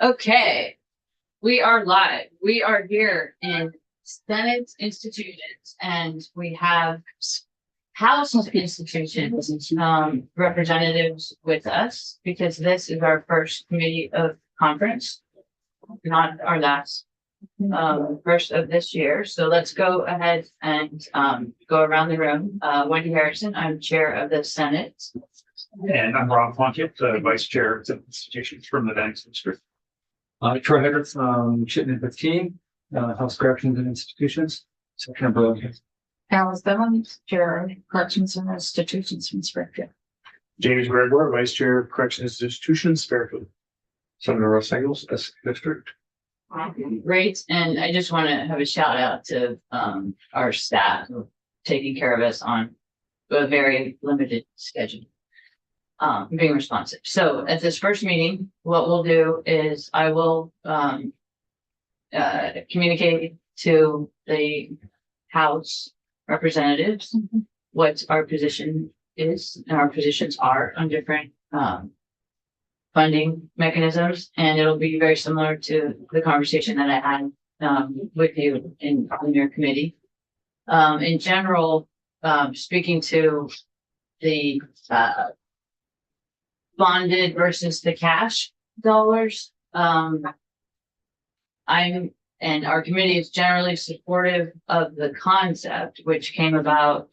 Okay, we are live. We are here in Senate institutions, and we have House institutions representatives with us because this is our first committee of conference, not our last, first of this year. So let's go ahead and go around the room. Wendy Harrison, I'm chair of the Senate. And I'm Rob Plunkett, Vice Chair of Institutions from the Banks District. Troy Hedrick from Chittenden 15, House Corrections and Institutions, Section of Berlin. Alice Bevins, Chair of Corrections and Institutions from Springfield. James Gregoire, Vice Chair of Corrections and Institutions, Fairfield. Senator Russ Engels, S District. Great, and I just want to have a shout out to our staff taking care of us on a very limited schedule. Being responsive. So at this first meeting, what we'll do is I will communicate to the House representatives what our position is and our positions are on different funding mechanisms, and it'll be very similar to the conversation that I had with you in your committee. In general, speaking to the bonded versus the cash dollars. And our committee is generally supportive of the concept, which came about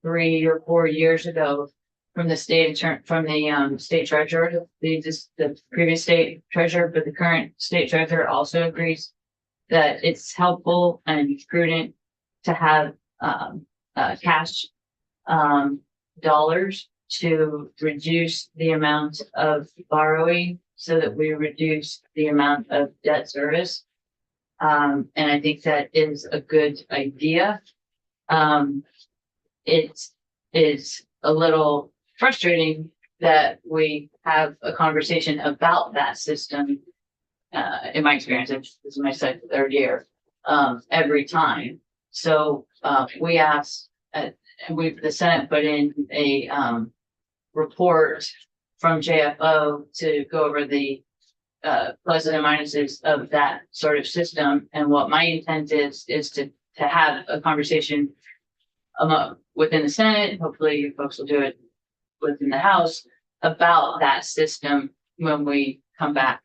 3 or 4 years ago from the state treasurer, the previous state treasurer, but the current state treasurer also agrees that it's helpful and prudent to have cash dollars to reduce the amount of borrowing so that we reduce the amount of debt service. And I think that is a good idea. It is a little frustrating that we have a conversation about that system. In my experience, this is my third year, every time. So we asked, the Senate put in a report from JFO to go over the pluses and minuses of that sort of system. And what my intent is to have a conversation within the Senate. Hopefully you folks will do it within the House about that system when we come back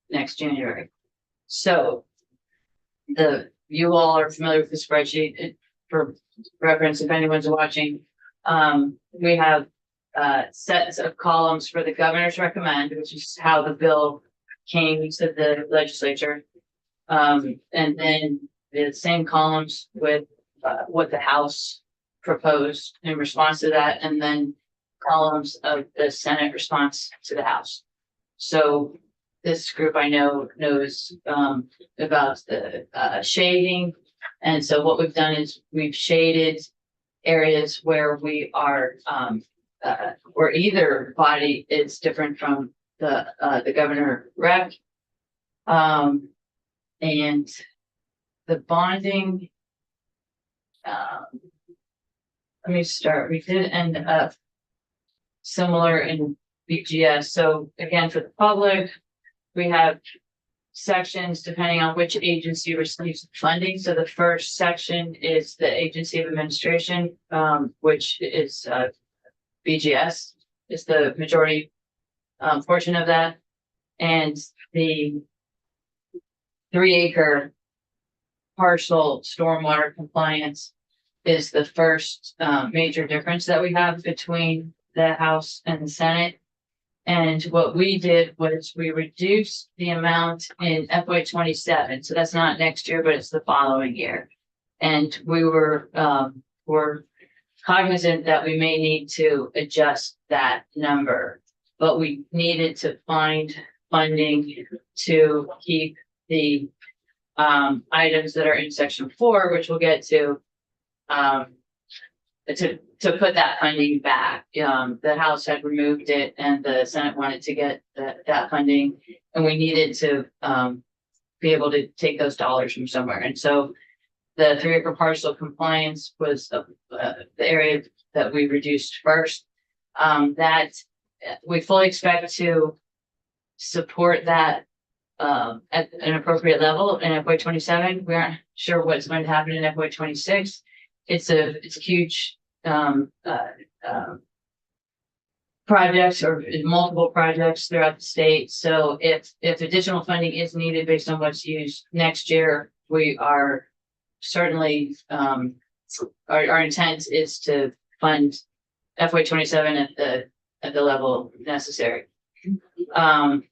next January. So you all are familiar with the spreadsheet. For reference, if anyone's watching, we have sets of columns for the governor's recommend, which is how the bill came to the legislature. And then the same columns with what the House proposed in response to that, and then columns of the Senate response to the House. So this group I know knows about the shading. And so what we've done is we've shaded areas where we are where either body is different from the governor rec. And the bonding, let me start. We did end up similar in BGS. So again, for the public, we have sections depending on which agency receives funding. So the first section is the Agency of Administration, which is BGS, is the majority portion of that. And the 3-acre parcel stormwater compliance is the first major difference that we have between the House and the Senate. And what we did was we reduced the amount in FY27. So that's not next year, but it's the following year. And we were cognizant that we may need to adjust that number, but we needed to find funding to keep the items that are in section 4, which we'll get to put that funding back. The House had removed it and the Senate wanted to get that funding, and we needed to be able to take those dollars from somewhere. And so the 3-acre parcel compliance was the area that we reduced first. That we fully expect to support that at an appropriate level in FY 27. We aren't sure what's going to happen in FY 26. It's a huge projects or multiple projects throughout the state. So if additional funding is needed based on what's used next year, we are certainly our intent is to fund FY 27 at the level necessary. The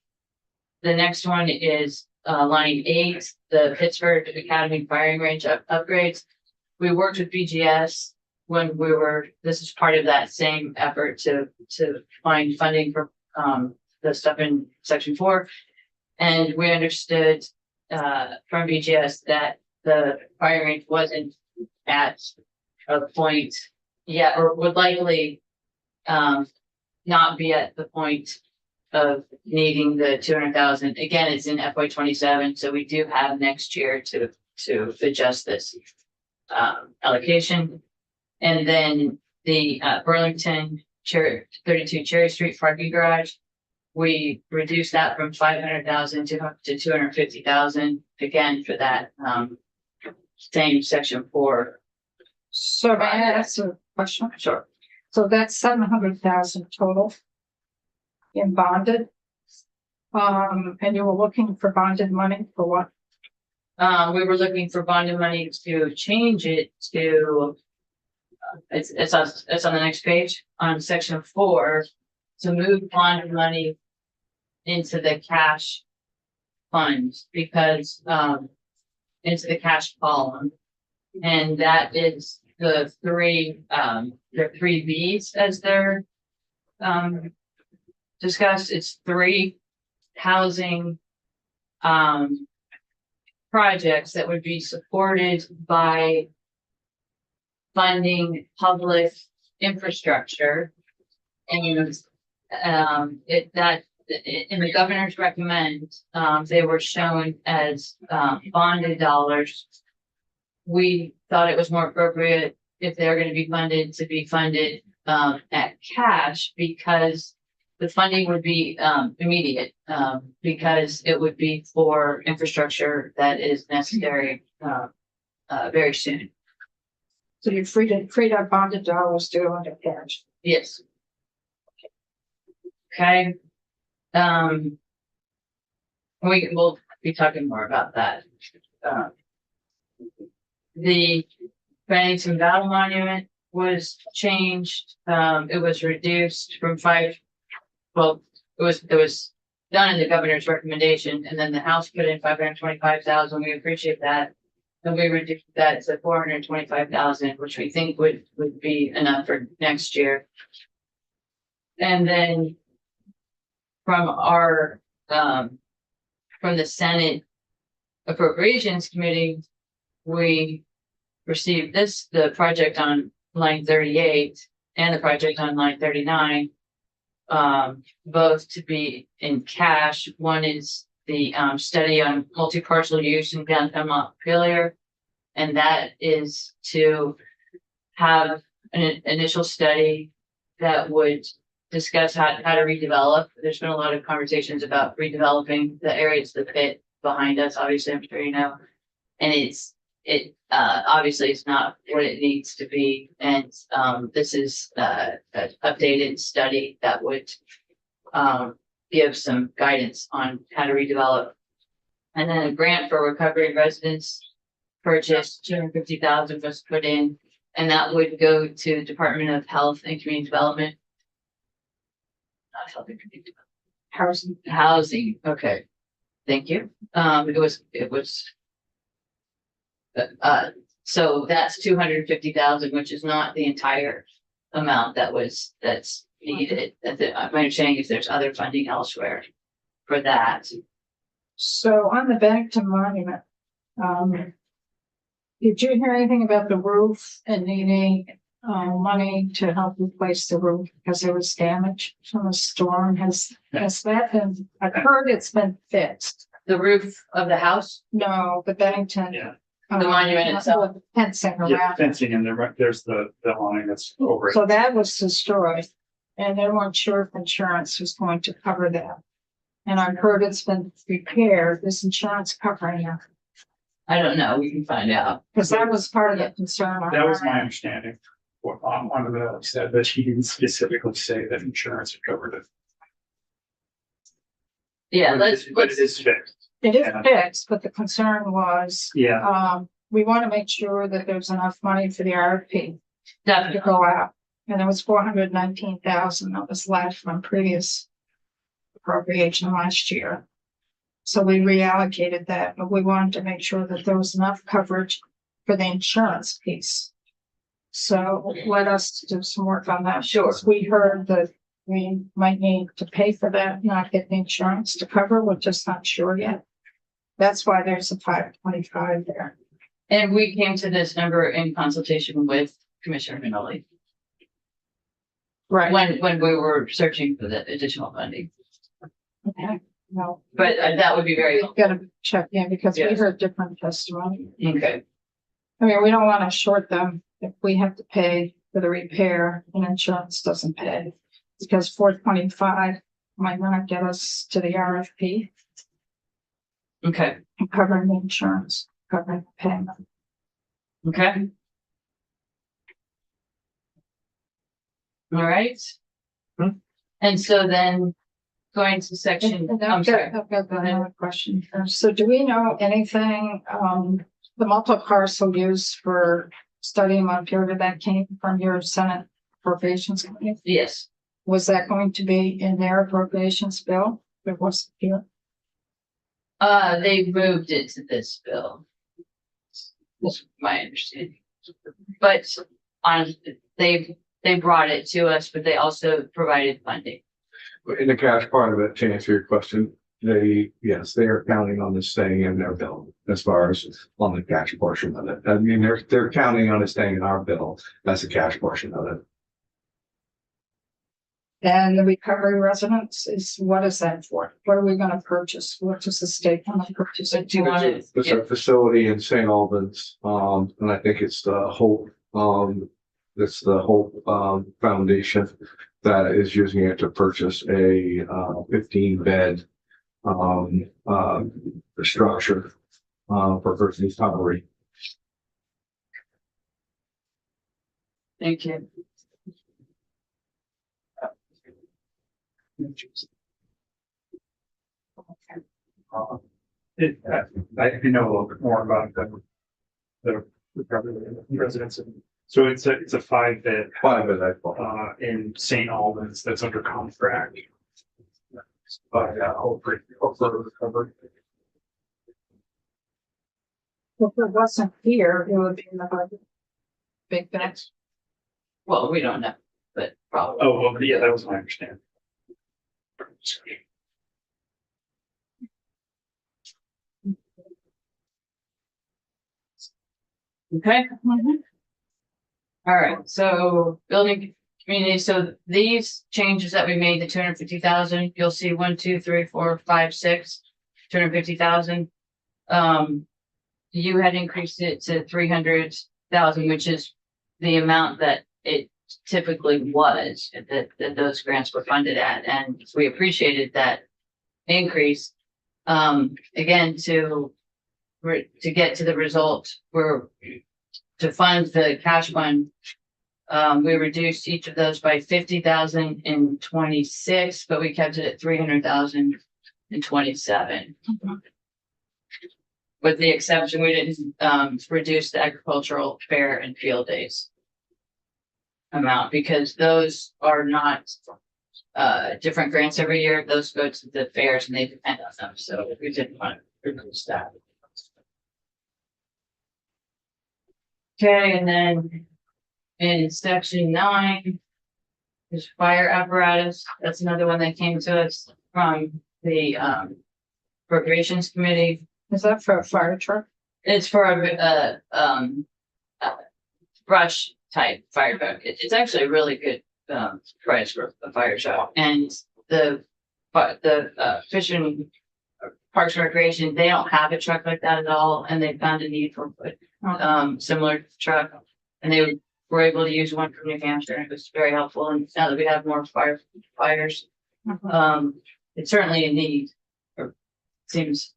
next one is line 8, the Pittsburgh Academy firing range upgrades. We worked with BGS when this is part of that same effort to find funding for the stuff in section 4. And we understood from BGS that the firing range wasn't at a point yet, or would likely not be at the point of needing the 200,000. Again, it's in FY 27, so we do have next year to adjust this allocation. And then the Burlington 32 Cherry Street parking garage, we reduced that from 500,000 to 250,000, again for that same section 4. So may I ask a question? Sure. So that's 700,000 total in bonded. And you were looking for bonded money for what? We were looking for bonded money to change it to, it's on the next page, on section 4, to move bonded money into the cash fund, because into the cash column. And that is the three B's as they're discussed. It's 3 housing projects that would be supported by funding public infrastructure, and in the governor's recommend, they were shown as bonded dollars. We thought it was more appropriate if they're going to be funded to be funded at cash, because the funding would be immediate, because it would be for infrastructure that is necessary very soon. So you freed up bonded dollars to go into cash. Yes. Okay. We'll be talking more about that. The Bennington Battle Monument was changed. It was reduced from 5. Well, it was done in the governor's recommendation, and then the House put in 525,000. We appreciate that. And we reduced that to 425,000, which we think would be enough for next year. And then from our from the Senate Appropriations Committee, we received the project on line 38 and the project on line 39, both to be in cash. One is the study on multi-parcel use in downtown Montpelier, and that is to have an initial study that would discuss how to redevelop. There's been a lot of conversations about redeveloping the areas, the pit behind us, obviously, I'm sure you know, and it obviously is not what it needs to be. And this is an updated study that would give some guidance on how to redevelop. And then a grant for recovery residents purchase, 250,000 was put in, and that would go to Department of Health and Community Development. Not Health and Community Development. Housing. Okay. Thank you. It was so that's 250,000, which is not the entire amount that's needed. My understanding is there's other funding elsewhere for that. So on the Bennington Monument, did you hear anything about the roof and needing money to help replace the roof because there was damage from a storm? Has that been occurred? It's been fixed. The roof of the house? No, the Bennington. Yeah. The monument itself. Fencing around. Yeah, fencing, and there's the line that's over it. So that was destroyed, and they weren't sure if insurance was going to cover that. And I heard it's been repaired. Is insurance covering it? I don't know, we can find out. Because that was part of the concern. on That was our my end. understanding. What, one of the, said that he didn't specifically say that insurance had covered it. Yeah, But it let's, is fixed. It is Yeah. fixed, but the concern was, Yeah, we want to make sure that there's enough money for the RFP to definitely, go out. And it was 419,000 that was left from previous appropriation last year. So we reallocated that, but we wanted to make sure that there was enough coverage for the insurance piece. So let us do some work on that. Sure. Because we heard that we might need to pay for that, not get the insurance to cover. We're just not sure yet. That's why there's a 525 there. and we came to this number in consultation with Commissioner Minoli Right. when we were searching for the additional funding. Okay. No, But that would be very we've helpful. got to check in because we Yes. heard different testimony. Okay, I mean, we don't want to short them if we have to pay for the repair and insurance doesn't pay. Because 425 might not get us to the RFP okay, and covering the insurance, covering the payment. okay. All right. Hmm. And so then going to section, And I'm sorry. I've got another question. So do we know anything, the multi-parcel use for studying Montpelier that came from your Senate Appropriations Committee? Yes, Was that going to be in their appropriations bill? It wasn't here. they moved it to this bill. That's my understanding. But on, they brought it to us, but they also provided funding. In the cash part of it, to answer your question, yes, they are counting on this staying in their bill as far as on the cash portion of it. I mean, they're counting on it staying in our bill. That's the cash portion of it. And the recovery residence is, what is that for? What are we gonna purchase? What does the state want to purchase? So do you want to? It's a facility in St. Albans, and I think it's the Hope, Foundation that is using it to purchase a 15-bed structure for first recovery. Thank you. I know a little bit more about the residents. So it's a 5-bed, 5-bed, I thought. in St. Albans that's under contract. But, hopefully, recovery. If it wasn't here, it would be in the budget. Big bet. Well, we don't know, but probably. Oh, well, yeah, that was my understanding. Okay. All right, so building community, so these changes that we made, the 250,000, you'll see 1, 2, 3, 4, 5, 6, 250,000. You had increased it to 300,000, which is the amount that it typically was, that those grants were funded at, and we appreciated that increase. Again, to get to the result, to fund the cash fund, we reduced each of those by 50,000 in 26, but we kept it at 300,000 in 27. With the exception, we didn't reduce the agricultural fair and field days amount because those are not different grants every year. Those go to the fairs and they depend on them. So we didn't want to reduce that. Okay, and then in section 9 is fire apparatus. That's another one that came to us from the appropriations committee. Is that for a fire truck? It's for a brush type fire truck. It's actually a really good price for a fire truck. And the Fish and Parks and Recreation, they don't have a truck like that at all, and they found a need for similar truck, and they were able to use one from New Hampshire, and it was very helpful. And now that we have more firefighters, it's certainly a need, or seems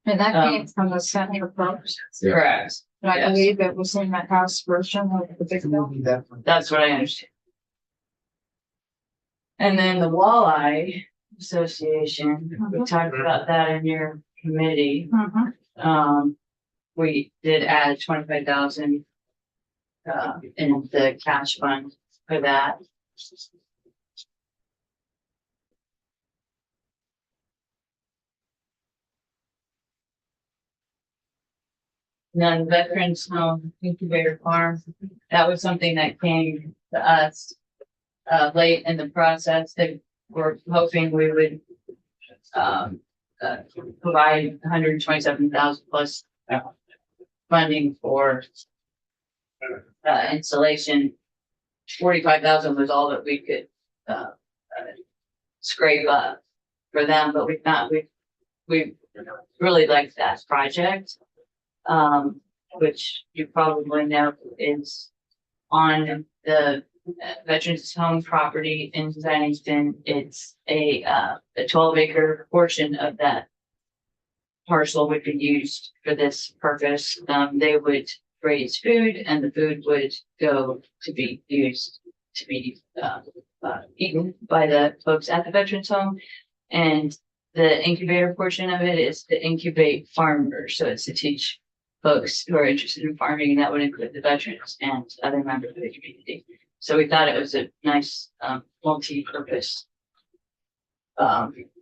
And that came from the center folks. Yeah. correct. And I Yes. believe it was in the House version of the big bill. That's what I understand. And then the Walleye Association, we talked about that in your committee. We did add 25,000 in the cash fund for that. And then Veterans Home Incubator Farm, that was something that came to us late in the process. They were hoping we would provide 127,000 plus funding for installation. 45,000 was all that we could scrape up for them, but we really liked that project, which you probably know is on the Veterans Home property in Bennington. It's a 12-acre portion of that parcel would be used for this purpose. They would raise food, and the food would go to be used to be eaten by the folks at the Veterans Home. And the incubator portion of it is to incubate farmers. So it's to teach folks who are interested in farming, and that would include the veterans and other members of the community. So we thought it was a nice multi-purpose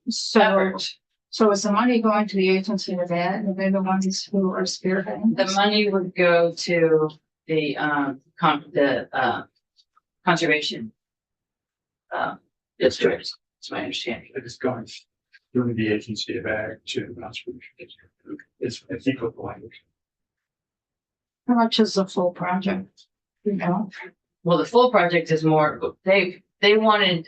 So, effort. so is the money going to the agency of that, and they're the ones who are spearheading The this? money would go to the conservation district. That's my understanding. It is going through the agency of ag to conservation. It's equal to language. How much is the full project? You know, Well, the full project is more, they wanted,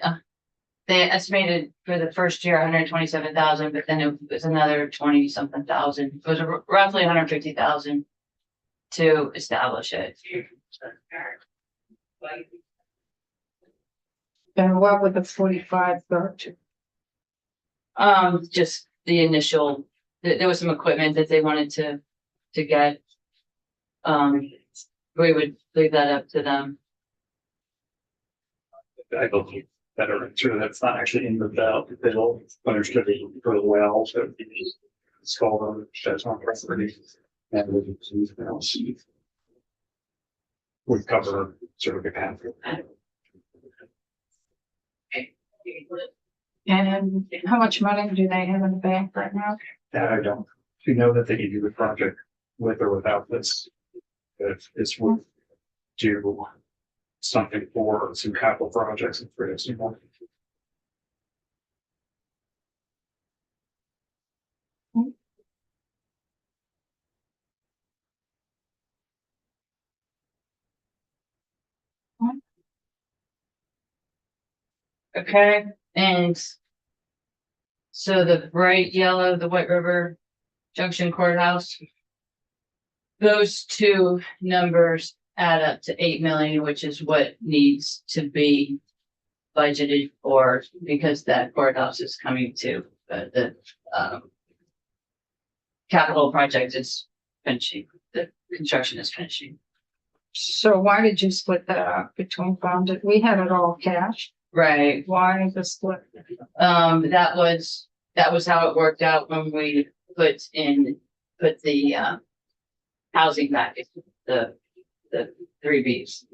they estimated for the first year 127,000, but then it was another 20-something thousand. It was roughly 150,000 to establish it. and what would the 45 go to? Just the initial, there was some equipment that they wanted to get. We would leave that up to them. I believe better answer that's not actually in the bill, understood for the well, so it's called on that's on property. And would cover sort of the path. And how much money do they have in the bank right now? That I don't, you know that they can do the project with or without this. If this would do something for some capital projects and for some more. Okay, and so the bright yellow, the White River Junction Courthouse, those two numbers add up to 8 million, which is what needs to be budgeted for, because that courthouse is coming to the capital project is finishing, the construction is finishing. So why did you split that up between funds? We had it all cash. Right. Why the split? That was how it worked out when we put the housing package, the 3Bs.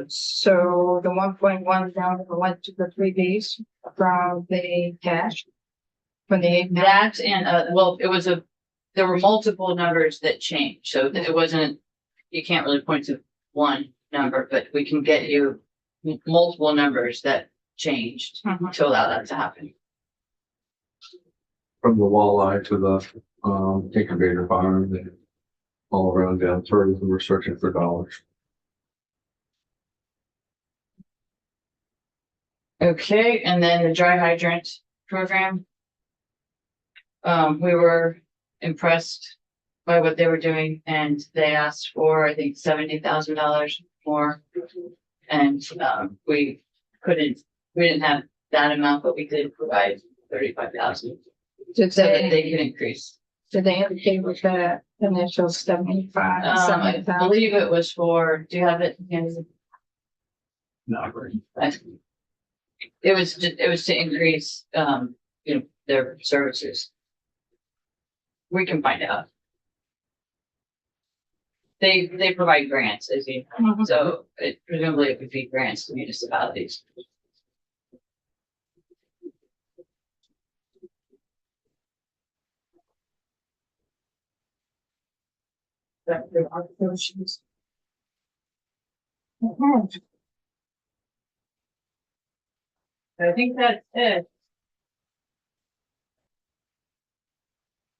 So the 1.1 down went to the 3Bs from the cash. From the 8 million. That and well, there were multiple numbers that changed, so that it wasn't, you can't really point to one number, but we can get you multiple numbers that changed to allow that to happen. From the walleye to the incubator farm and all around down through, and we're searching for dollars. Okay, and then the dry hydrant program. We were impressed by what they were doing, and they asked for, I think, $70,000 more. And, we didn't have that amount, but we did provide 35,000 Did so that they, they can increase. did they indicate with that initial 75, I 70,000? believe it was for, do you have it? Not great. It was to increase, their services. We can find out. They provide grants, as you know, Mhm. so presumably it would be grants to municipalities. That there are questions. Mhm. I think that's it.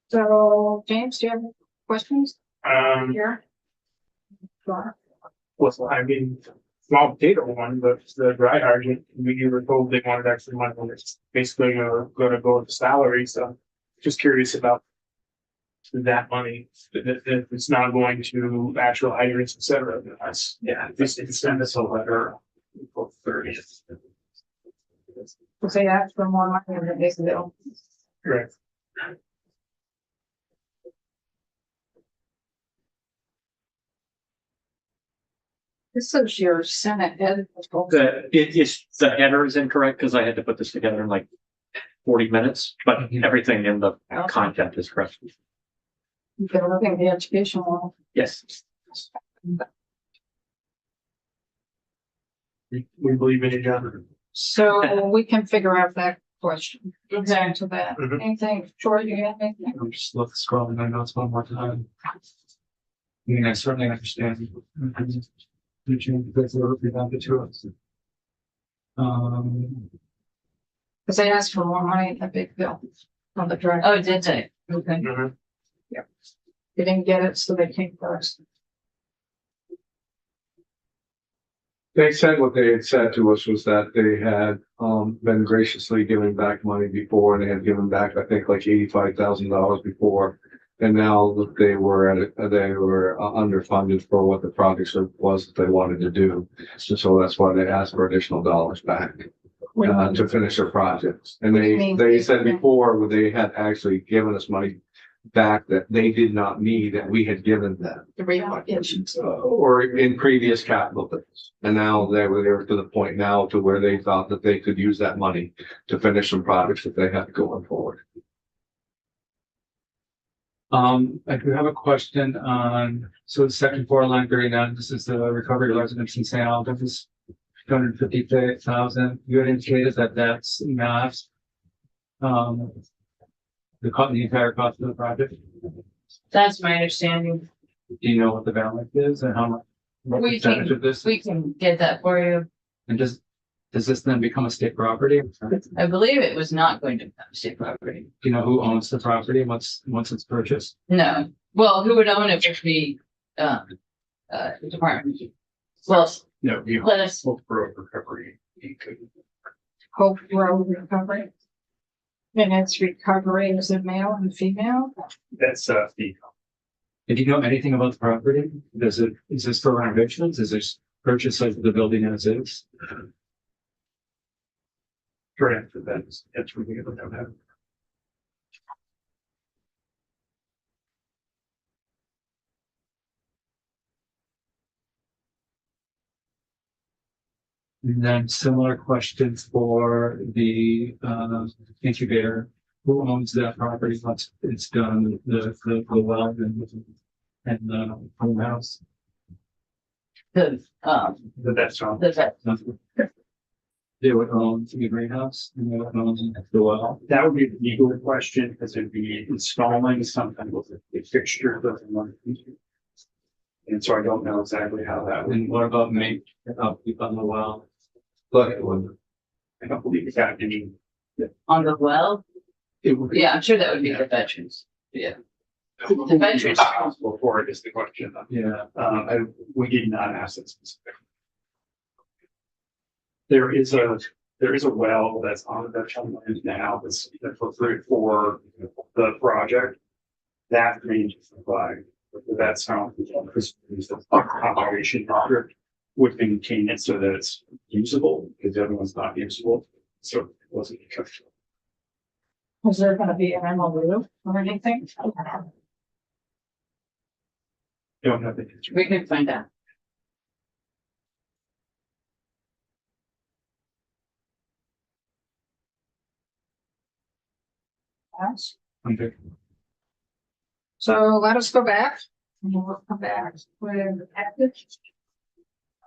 So, James, do you have questions here? Sure. I mean, small potato one, but the dry hydrant, we were told they wanted extra money, and it's basically gonna go with the salary, so just curious about that money, that it's not going to actual hydrants, et cetera. That's, Yeah, this send us a letter April 30th. Because they asked for more money than they do. correct. This is your Senate ed. The header is incorrect because I had to put this together in like 40 minutes, but everything in the content is correct. You can look at the education one. Yes. We believe in each other. So we can figure out that question. Okay. To that. Mhm. Anything, Troy, you have anything? I'm just looking scrolling my notes one more time. I mean, I certainly understand. The change that's presented to us. Because they asked for more money in the big bill on the drive. Oh, did they? Okay. Mhm. They didn't get it, so they came first. They said what they had said to us was that they had been graciously giving back money before, and they had given back, I think, like $85,000 before. And now that they were underfunded for what the project was that they wanted to do. And so that's why they asked for additional dollars back to finish their projects. And they said before they had actually given us money back that they did not need, that we had given them. The reallocations. Or in previous capital things. And now they were to the point now to where they thought that they could use that money to finish some projects that they had going forward. I do have a question on, so the section 4, line 39, this is the recovery residence in St. Albans. 250,000. You had indicated that that's not the entire cost of the project. That's my understanding. Do you know what the balance is and how much? What We percentage can- of this? We can get that for you. And does this then become a state property? Do I believe it was not going to become state property. you know who owns the property once it's purchased? No. Well, who would own it would be, the department. Well, No, you. let us, Hope for recovery. You could. Hope Road Recovery. And it's recovery, is it male and female? That's the. If you know anything about the property, is this for renovations? Is this purchase of the building as is? Correct, that's really good to have. And then similar questions for the incubator. Who owns that property once it's done, the well and the home house? the, The vet's on. the vet. They would own the greenhouse and they would own the well. That would be a legal question, because it'd be installing something with a fixture of one. And so I don't know exactly how that would, And what about make upkeep on the well? Look, I don't believe it's got any. On the well? It would. Yeah, I'm sure that would be the veterans. Yeah. The veterans. Responsible for it is the question. Yeah, We did not ask it specifically. There is a well that's on the veteran land now that's approved for the project. that range of supply. That's how the operation would maintain it so that it's usable, because the other one's not usable. So it wasn't kept. Was there gonna be an MOU or anything? Don't have the answer. We can find out. Yes. Okay. So let us go back. And we'll come back with the package.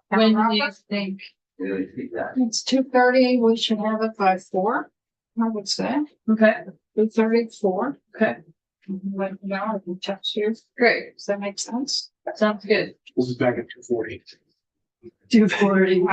When do you think we would do that? It's 2:30. We should have it by 4, I would say. Okay, 2:34. okay, Like now, I can text you. great. Does that make sense? Sounds good. We'll be back at 2:40. 2:40.